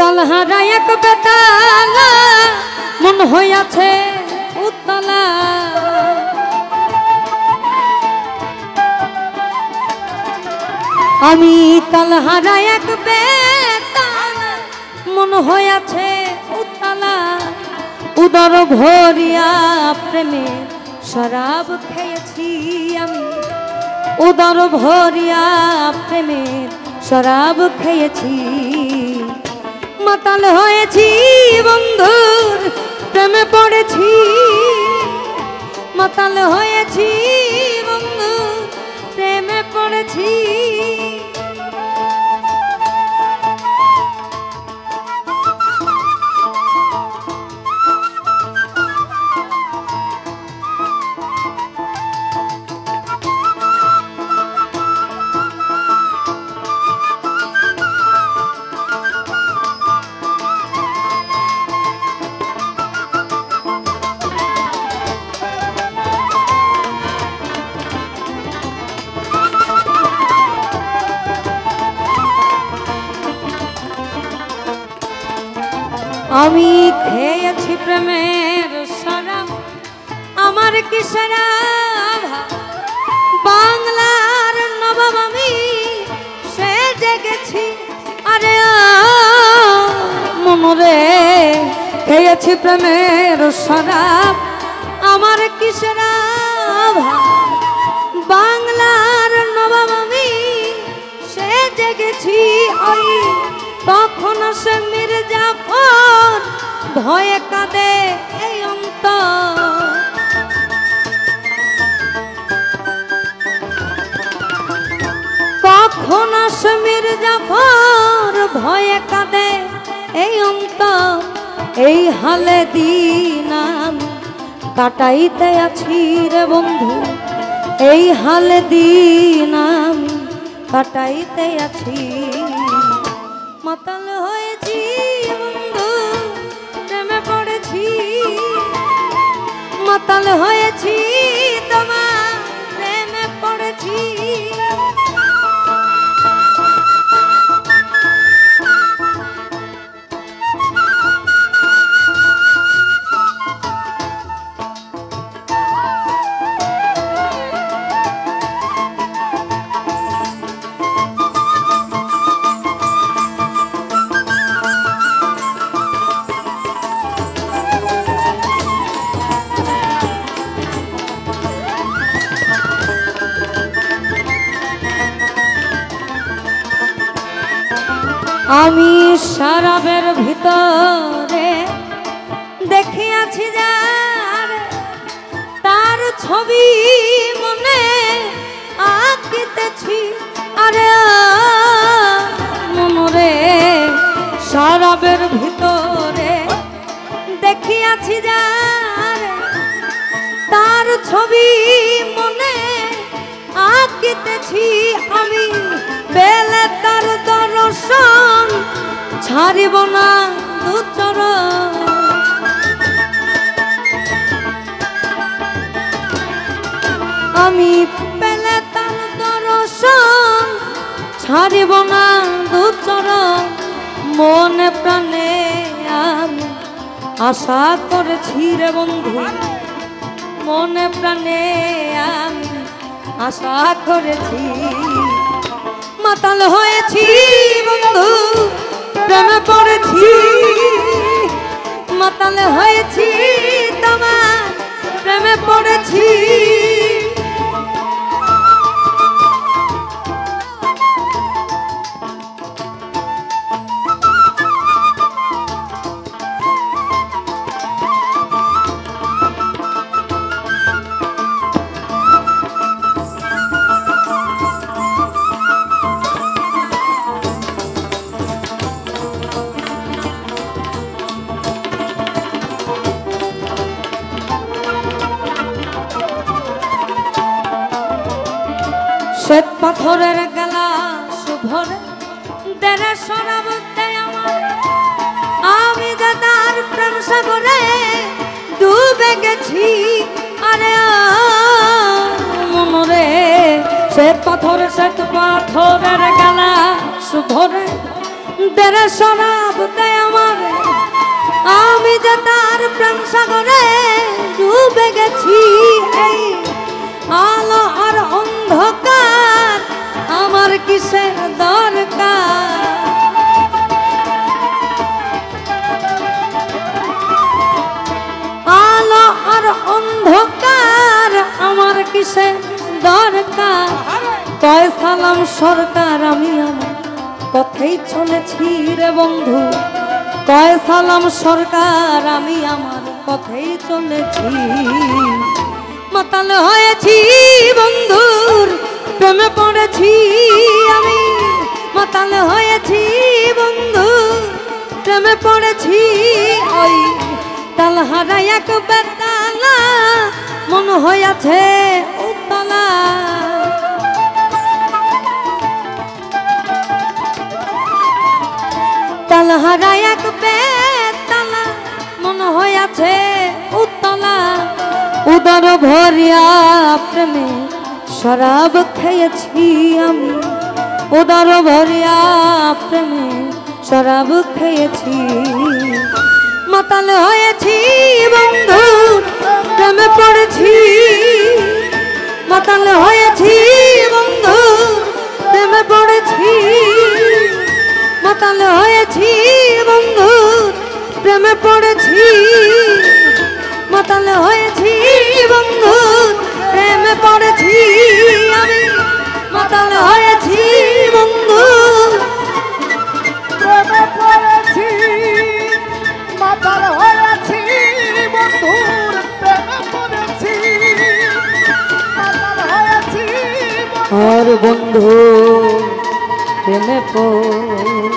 তালহারা এক বেতালা মন হইয়াছে উতলা আমি তালহারা এক বেতালা মন হইয়াছে উতলা উদর ভরিয়া প্রেমে শরাব খেয়েছি আমি উদর ভরিয়া প্রেমে শরাব খেয়েছি মাতাল হয়েছি বন্ধুর প্রেমে পড়েছি মাতাল হয়েছি বন্ধু প্রেমে পড়েছি আমি খেয়েছি প্রেমের শরাব আমার কি শরাব বাংলার নবাব আমি সে জেগেছি আরে মনরে খেয়েছি প্রেমের শরাব আমার কি শরাব বাংলার নবাব আমি সে জেগেছি ওই তখন সে মির্জাফর ভয়ে কাঁদে এই অন্তর কখন সে মির্জাফর ভয়ে কাঁদে এই অন্তর এই হালে দিন আমি কাটাইতে আছি রে বন্ধু এই হালে দিন আমি কাটাইতে আছি মাতাল হয়েছি বন্ধু প্রেমে পড়েছি মাতাল হয়েছি তোমার প্রেমে পড়েছি আমি শরাবের ভিতরে দেখিয়াছি যার তার ছবি মনে আঁকিতেছি আরে মনরে শরাবের ভিতরে দেখিয়াছি যার তার ছবি মনে আঁকিতেছি আমি বেলে তার দর্শন ছাড়িব না দুচরণ আমি পেলে তার দর্শন ছাড়িব না দুচরণ মনে প্রাণে আমি আশা করেছি রে বন্ধু মনে প্রাণে আমি আশা করেছি মাতাল হয়েছি বন্ধু প্রেমে পড়েছি মাতাল হয়েছি তোমার প্রেমে পড়েছি শ্বেত পাথরের গেলা শুভরে দেরে শরাব দেয় আমার আমি যে তার প্রেম সাগরে ডুবে গেছি আরে মনরে শ্বেত পাথরের গেলা শুভরে দেরে শরাব দেয় আমার, আমি যে তার প্রেম সাগরে ডুবে গেছি। এই আলো আর অন্ধকার আমার কিসের দরকার? আলো আর অন্ধকার আমার কিসের দরকার? কয় সালাম সরকার আমি আমার পথেই চলেছি রে বন্ধু, কয় সালাম সরকার আমি আমার পথেই চলেছি। মাতাল হয়েছি বন্ধুর প্রেমে পড়েছি আমি, মাতাল হয়েছি বন্ধুর প্রেমে পড়েছি। ওই তালহারা এক বেতালা মন হয়েছে উতলা, তালহারা এক বেতালা মন হয়েছে উতলা। উদর ভরিয়া প্রেমে শরাব খেয়েছি আমি, উদর ভরিয়া প্রেমে শরাব খেয়েছি। মাতাল হয়েছি বন্ধু প্রেমে পড়েছি, মাতাল হয়েছি বন্ধু প্রেমে পড়েছি, মাতাল হয়েছি বন্ধু প্রেমে পড়েছি, মাতাল হয়েছি বন্ধু প্রেমে পড়েছি আমি, মাতাল হয়েছি বন্ধু প্রেমে পড়েছি, মাতাল হয়েছি বন্ধুর প্রেমে পড়েছি, মাতাল হয়েছি আর বন্ধু প্রেমে পড়েছি।